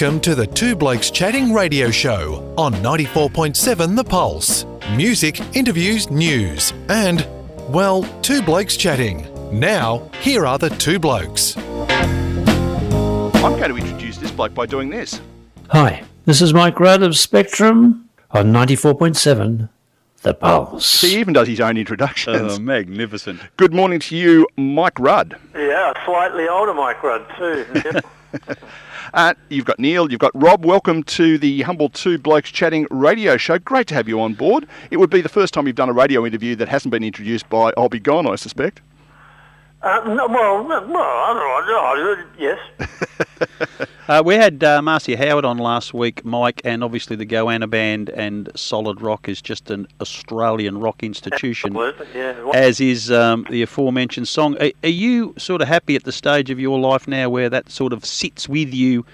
Welcome to the Two Blokes Chatting radio show on 94.7 The Pulse. Music, interviews, news, and, well, Two Blokes Chatting. Now, here are the two blokes. I'm going to introduce this bloke by doing this. Hi, this is Mike Rudd of Spectrum on 94.7 The Pulse. He even does his own introductions. Oh, magnificent. Good morning to you, Mike Rudd. Yeah, slightly older Mike Rudd too. Yep. You've got Neil, you've got Rob. Welcome to the Humble Two Blokes Chatting radio show. Great to have you on board. It would be the first time you've done a radio interview that hasn't been introduced by I'll Be Gone, I suspect. I don't know. Yes. We had Marcia Howard on last week, Mike, and obviously the Goanna Band and Solid Rock is just an Australian rock institution, Yeah. as is the aforementioned song. Are you sort of happy at the stage of your life now where that sort of sits with you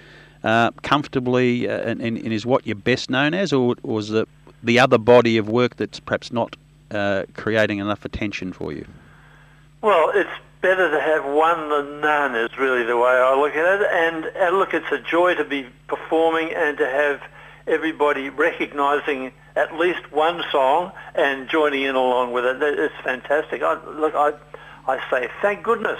comfortably and is what you're best known as, or is it the other body of work that's perhaps not creating enough attention for you? Well, it's better to have one than none is really the way I look at it. And look, it's a joy to be performing and to have everybody recognising at least one song and joining in along with it. It's fantastic. I say thank goodness.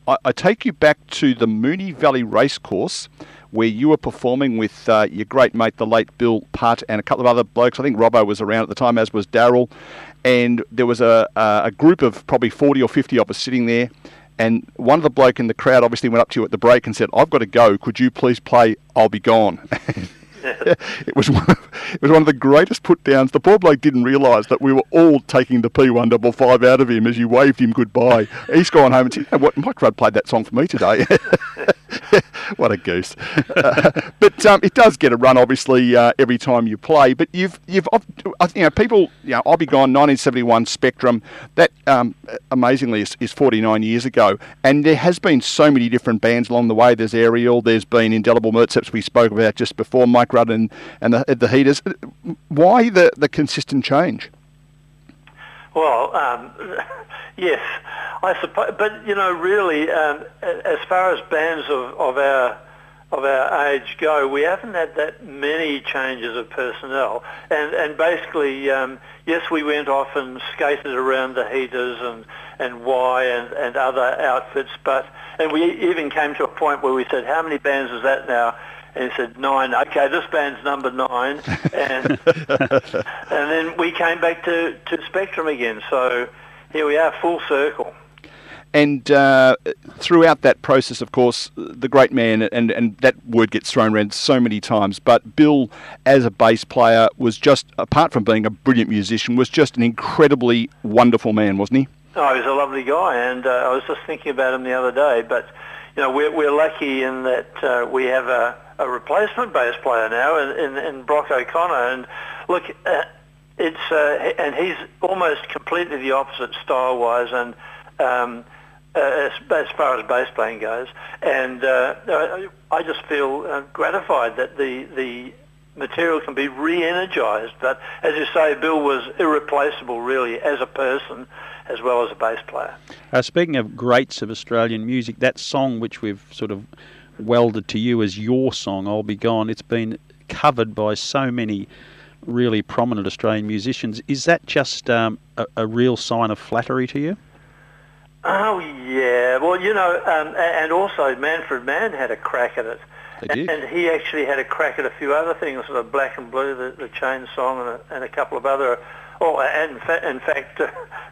I take you back to the Moonee Valley Racecourse where you were performing with your great mate, the late Bill Putt, and a couple of other blokes. I think Robbo was around at the time, as was Darryl. And there was a group of probably 40 or 50 of us sitting there. And one of the bloke in the crowd obviously went up to you at the break and said, "I've got to go. Could you please play I'll Be Gone?" It was one of the greatest put-downs. The poor bloke didn't realise that we were all taking the P155 out of him as you waved him goodbye. He's gone home and said, "You know what, Mike Rudd played that song for me today." What a goose. But it does get a run, obviously, every time you play. But people, I'll Be Gone, 1971 Spectrum, that amazingly is 49 years ago. And there has been so many different bands along the way. There's Ariel, there's been Indelible Mertzeps we spoke about just before, Mike Rudd and the Heaters. Why the consistent change? Well, yes, I suppose. But really, as far as bands of our age go, we haven't had that many changes of personnel. And basically, yes, we went off and skated around the Heaters and Y and other outfits. And we even came to a point where we said, "How many bands is that now?" And he said, 9. Okay, this band's number 9. And and then we came back to Spectrum again. So here we are, full circle. And throughout that process, of course, the great man, and that word gets thrown around so many times, but Bill, as a bass player, was just, apart from being a brilliant musician, was just an incredibly wonderful man, wasn't he? Oh, he was a lovely guy, and I was just thinking about him the other day. But, we're lucky in that we have a replacement bass player now in Brock O'Connor, and look, and he's almost completely the opposite style-wise, and as far as bass playing goes, and I just feel gratified that the material can be re-energised. But as you say, Bill was irreplaceable, really, as a person as well as a bass player. Speaking of greats of Australian music, that song which we've sort of welded to you as your song, I'll Be Gone, it's been covered by so many really prominent Australian musicians. Is that just a real sign of flattery to you? Oh, yeah. Well, and also Manfred Mann had a crack at it. They did. And he actually had a crack at a few other things, sort of Black and Blue, the Chain Song, and a couple of other... Oh, and in fact,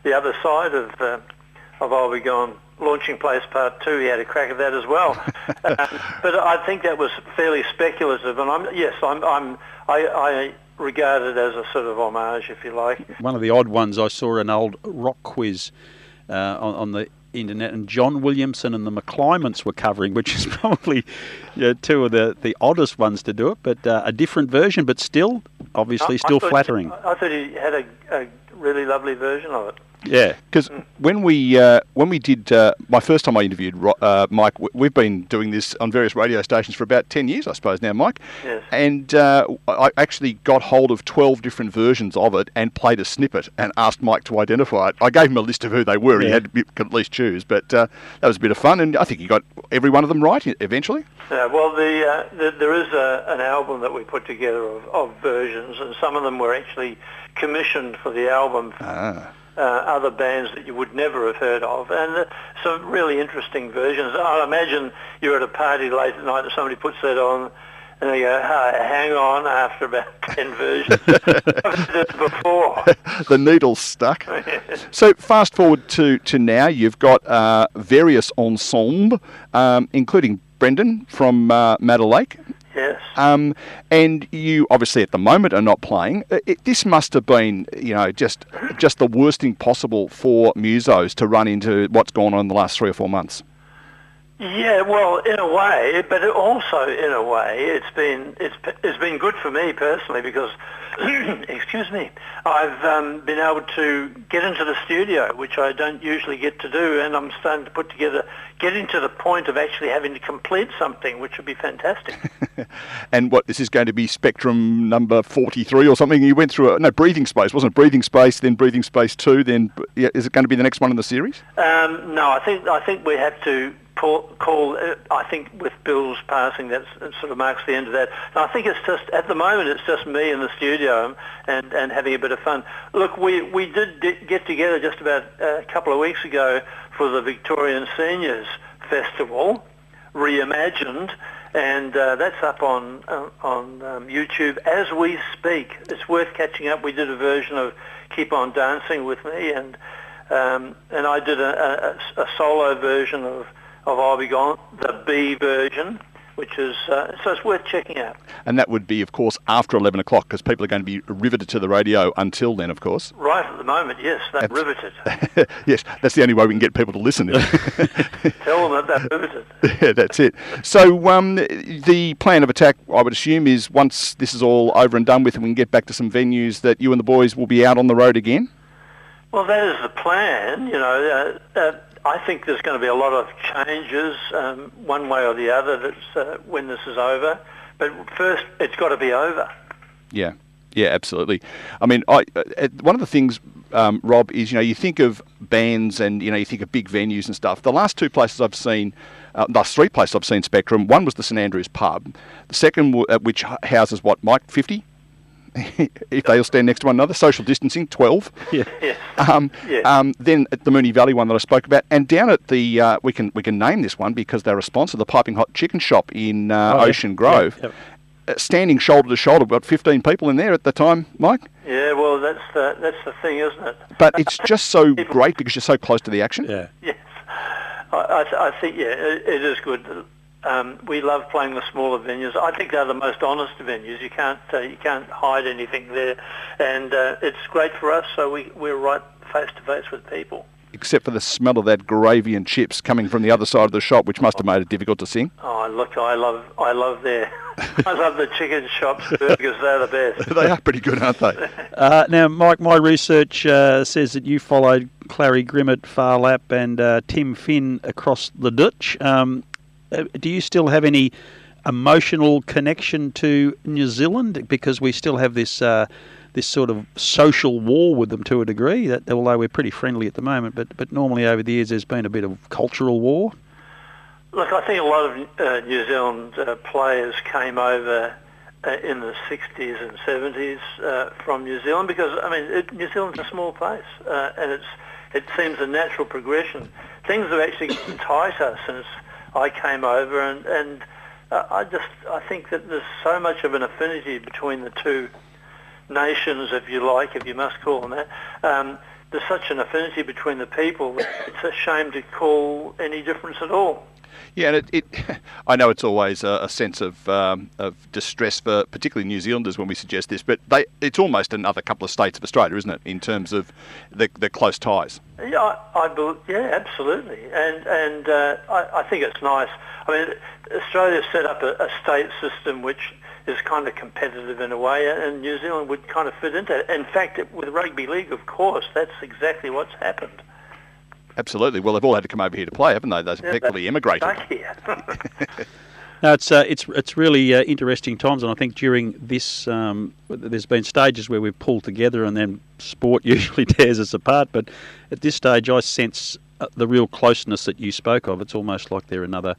the other side of I'll Be Gone, Launching Place Part 2, he had a crack at that as well. But I think that was fairly speculative, and I regard it as a sort of homage, if you like. One of the odd ones, I saw an old rock quiz on the internet, and John Williamson and the McClyments were covering, which is probably two of the oddest ones to do it, but a different version, but still, obviously, still flattering. I thought he had a really lovely version of it. Yeah. Because when we did my first time I interviewed Mike, we've been doing this on various radio stations for about 10 years, I suppose now, Mike. Yes. And I actually got hold of 12 different versions of it and played a snippet and asked Mike to identify it. I gave him a list of who they were. He had to at least choose, but that was a bit of fun, and I think he got every one of them right eventually. Yeah, well, there is an album that we put together of versions, and some of them were actually commissioned for the album. Other bands that you would never have heard of, and some really interesting versions. I imagine you're at a party late at night and somebody puts that on, and they go, hang on, after about 10 versions. I've heard it before. The needle's stuck. So fast forward to now, you've got various ensembles, including Brendan from Madder Lake. Yes. And you obviously at the moment are not playing. This must have been, just the worst thing possible for musos to run into what's gone on in the last 3 or 4 months. Yeah, well, in a way, but also in a way, it's been good for me personally because, excuse me, I've been able to get into the studio, which I don't usually get to do, and I'm starting to getting to the point of actually having to complete something, which would be fantastic. And what, this is going to be Spectrum number 43 or something? You went through Breathing Space, wasn't it? Breathing Space, then Breathing Space 2, then is it going to be the next one in the series? No, I think we have to call. I think with Bill's passing, that sort of marks the end of that. And I think it's just at the moment it's just me in the studio and having a bit of fun. Look, we did get together just about a couple of weeks ago for the Victorian Seniors Festival, reimagined, and that's up on YouTube as we speak. It's worth catching up. We did a version of Keep On Dancing with me, and I did a solo version of I'll Be Gone, the B version, which is, so it's worth checking out. And that would be, of course, after 11 o'clock, because people are going to be riveted to the radio until then, of course. Right at the moment, yes, they're riveted. Yes, that's the only way we can get people to listen. Tell them that they're riveted. Yeah, that's it. So the plan of attack, I would assume, is once this is all over and done with and we can get back to some venues, that you and the boys will be out on the road again? Well, that is the plan, I think there's going to be a lot of changes, one way or the other, that's when this is over. But first, it's got to be over. Yeah, absolutely. I mean, one of the things, Rob, is, you think of bands and, you think of big venues and stuff. The last 2 places I've seen, last 3 places I've seen Spectrum, one was the St Andrews pub. The second, which houses, what, Mike, 50? If they all stand next to one another, social distancing, 12. Yeah. Then at the Moonee Valley one that I spoke about, and down at the we can name this one because they're a sponsor, the Piping Hot Chicken Shop in Ocean Grove. Yep. Standing shoulder to shoulder, we've got 15 people in there at the time, Mike. Yeah, well, that's the thing, isn't it? But it's just so great because you're so close to the action. Yeah. Yes, I think it is good. We love playing the smaller venues. I think they're the most honest venues. You can't hide anything there, and it's great for us. So we're right face to face with people. Except for the smell of that gravy and chips coming from the other side of the shop, which must have made it difficult to sing. Oh, look, I love I love the chicken shops burgers. They're the best. They are pretty good, aren't they? Now, Mike, my research says that you followed Clary Grimmett, Farlap, and Tim Finn across the Dutch. Do you still have any emotional connection to New Zealand? Because we still have this sort of social war with them to a degree, that although we're pretty friendly at the moment, but normally over the years there's been a bit of cultural war. Look, I think a lot of New Zealand players came over in the 60s and 70s from New Zealand because, New Zealand's a small place and it seems a natural progression. Things have actually enticed us since I came over, and I think that there's so much of an affinity between the two nations, if you must call them that. There's such an affinity between the people that it's a shame to call any difference at all. Yeah, and it I know it's always a sense of distress for particularly New Zealanders when we suggest this, but it's almost another couple of states of Australia, isn't it, in terms of the close ties? Yeah, yeah, absolutely, and I think it's nice. I mean, Australia set up a state system which is kind of competitive in a way, and New Zealand would kind of fit into it. In fact, with rugby league, of course, that's exactly what's happened. Absolutely. Well, they've all had to come over here to play, haven't they? They've effectively emigrated. Stuck here. No, it's really interesting times, and I think during this, there's been stages where we've pulled together, and then sport usually tears us apart. But at this stage, I sense the real closeness that you spoke of. It's almost like they're another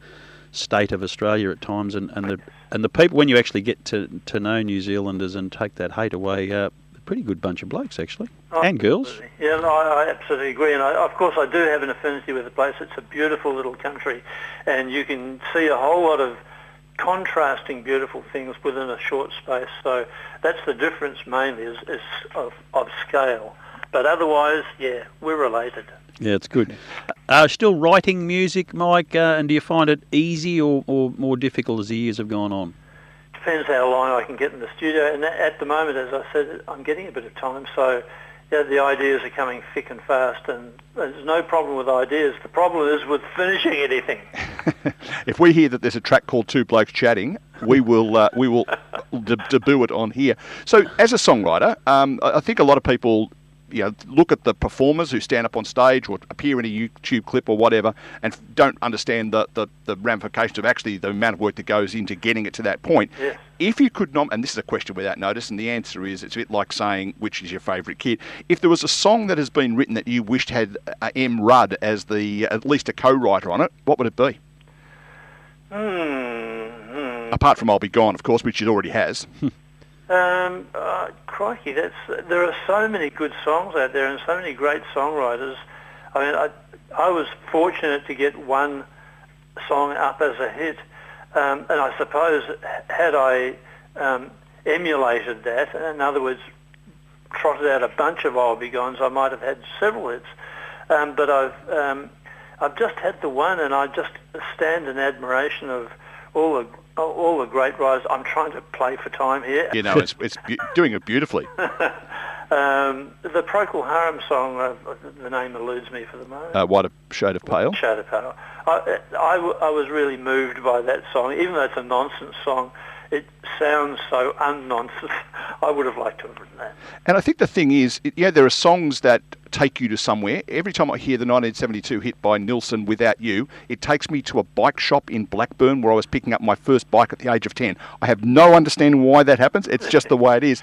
state of Australia at times, and the people, when you actually get to know New Zealanders and take that hate away, a pretty good bunch of blokes actually, and girls. Yeah, no, I absolutely agree, and of course I do have an affinity with the place. It's a beautiful little country, and you can see a whole lot of contrasting beautiful things within a short space. So that's the difference mainly, is of scale. But otherwise, yeah, we're related. Yeah, it's good. Still writing music, Mike, and do you find it easy or more difficult as the years have gone on? Depends how long I can get in the studio, and at the moment, as I said, I'm getting a bit of time, so yeah, the ideas are coming thick and fast, and there's no problem with ideas. The problem is with finishing anything. If we hear that there's a track called Two Blokes Chatting, we will debut it on here. So, as a songwriter, I think a lot of people, look at the performers who stand up on stage or appear in a YouTube clip or whatever, and don't understand the ramifications of actually the amount of work that goes into getting it to that point. Yes. If you could not, and this is a question without notice, and the answer is, it's a bit like saying which is your favourite kid. If there was a song that has been written that you wished had M. Rudd as at least a co-writer on it, what would it be? Apart from I'll Be Gone, of course, which it already has. Crikey, there are so many good songs out there and so many great songwriters. I mean, I was fortunate to get one song up as a hit, and I suppose had I emulated that, in other words, trotted out a bunch of I'll Be Gones, I might have had several hits. But I've just had the one, and I just stand in admiration of all the great writers. I'm trying to play for time here. It's doing it beautifully. The Procol Harum song, the name eludes me for the moment. White Shade of Pale. Shade of Pale. I was really moved by that song, even though it's a nonsense song. It sounds so un-nonsense. I would have liked to have written that. And I think the thing is, there are songs that take you to somewhere. Every time I hear the 1972 hit by Nilsson, Without You, it takes me to a bike shop in Blackburn where I was picking up my first bike at the age of 10. I have no understanding why that happens. It's just the way it is.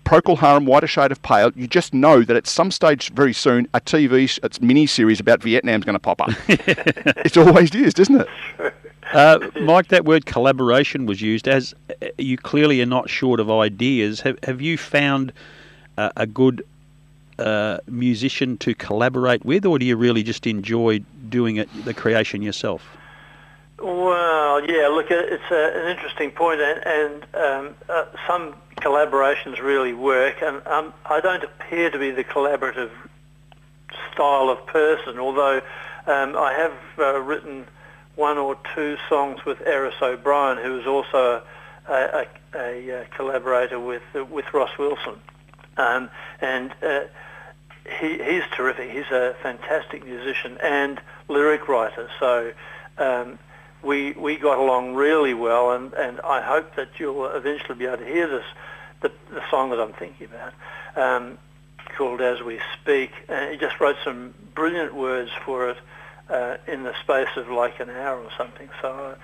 Procol Harum, Whiter Shade of Pale, you just know that at some stage very soon, a mini-series about Vietnam is going to pop up. It always is, doesn't it? Mike, that word collaboration was used. As you clearly are not short of ideas. Have you found a good musician to collaborate with, or do you really just enjoy doing the creation yourself? Well, yeah, look, it's an interesting point, and some collaborations really work, and I don't appear to be the collaborative style of person, although I have written one or two songs with Eris O'Brien, who is also a collaborator with Ross Wilson, and he's terrific. He's a fantastic musician and lyric writer, so we got along really well, and I hope that you'll eventually be able to hear the song that I'm thinking about, called As We Speak. And he just wrote some brilliant words for it in the space of like an hour or something. So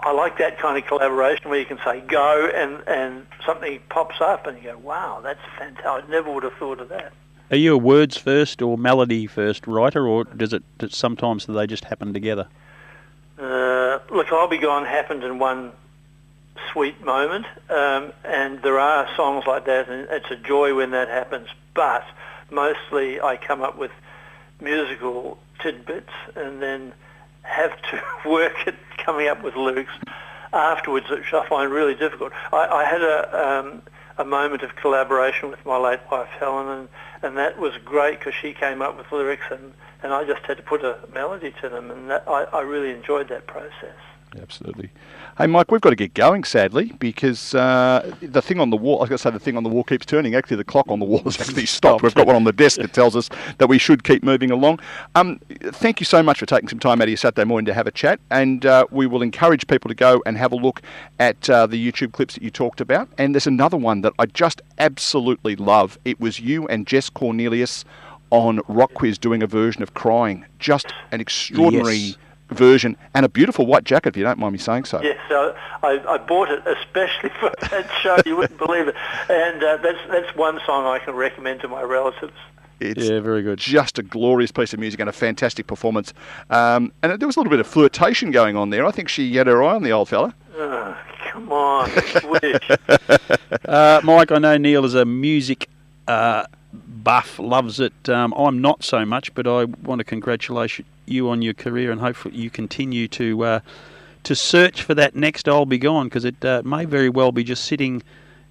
I like that kind of collaboration where you can say go and something pops up and you go, wow, that's fantastic. I never would have thought of that. Are you a words first or melody first writer, or does sometimes they just happen together? Look, I'll Be Gone happened in one sweet moment, and there are songs like that, and it's a joy when that happens, but mostly I come up with musical tidbits and then have to work at coming up with lyrics afterwards, which I find really difficult. I had a a moment of collaboration with my late wife Helen, and that was great because she came up with lyrics and I just had to put a melody to them, and I really enjoyed that process. Absolutely. Hey, Mike, we've got to get going, sadly, because the thing on the wall, I was going to say the thing on the wall keeps turning. Actually, the clock on the wall has actually stopped. We've got one on the desk that tells us that we should keep moving along. Thank you so much for taking some time out of your Saturday morning to have a chat, and we will encourage people to go and have a look at the YouTube clips that you talked about. And there's another one that I just absolutely love. It was you and Jess Cornelius on Rock Quiz doing a version of Crying. Just an extraordinary version, and a beautiful white jacket, if you don't mind me saying so. Yes, I bought it especially for that show. You wouldn't believe it. And that's one song I can recommend to my relatives. It's very good. Just a glorious piece of music and a fantastic performance. And there was a little bit of flirtation going on there. I think she had her eye on the old fella. Oh, come on, wish. Mike, I know Neil is a music buff, loves it. I'm not so much, but I want to congratulate you on your career, and hopefully you continue to search for that next I'll Be Gone, because it may very well be just sitting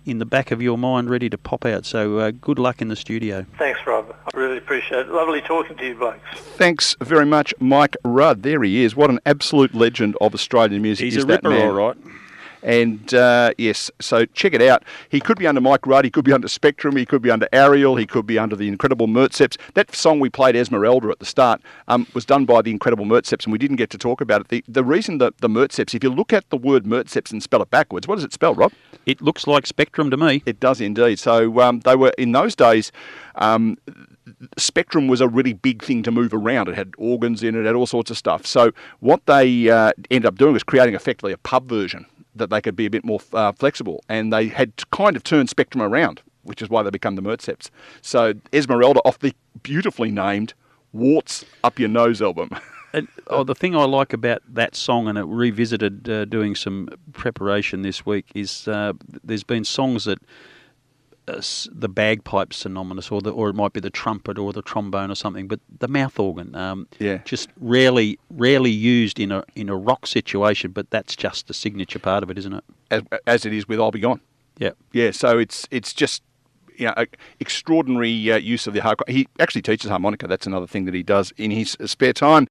in the back of your mind ready to pop out. So good luck in the studio. Thanks, Rob. I really appreciate it. Lovely talking to you, blokes. Thanks very much, Mike Rudd. There he is. What an absolute legend of Australian music. He's is a that ripper, man. all right. And yes, so check it out. He could be under Mike Rudd, he could be under Spectrum, he could be under Ariel, he could be under the Incredible Mertzeps. That song we played, Esmeralda, at the start, was done by the Incredible Mertzeps, and we didn't get to talk about it. The reason that the Mertzeps, if you look at the word Mertzeps and spell it backwards, what does it spell, Rob? It looks like Spectrum to me. It does indeed. So they were, in those days, Spectrum was a really big thing to move around. It had organs in it, it had all sorts of stuff. So what they ended up doing was creating effectively a pub version that they could be a bit more flexible, and they had kind of turned Spectrum around, which is why they become the Mertzeps. So Esmeralda off the beautifully named Warts Up Your Nose album. And, the thing I like about that song, and it revisited doing some preparation this week, is there's been songs that the bagpipe's synonymous, or it might be the trumpet or the trombone or something, but the mouth organ, just rarely used in a rock situation, but that's just the signature part of it, isn't it? As it is with I'll Be Gone. Yeah. Yeah, so it's just extraordinary use of the harmonica. He actually teaches harmonica. That's another thing that he does in his spare time.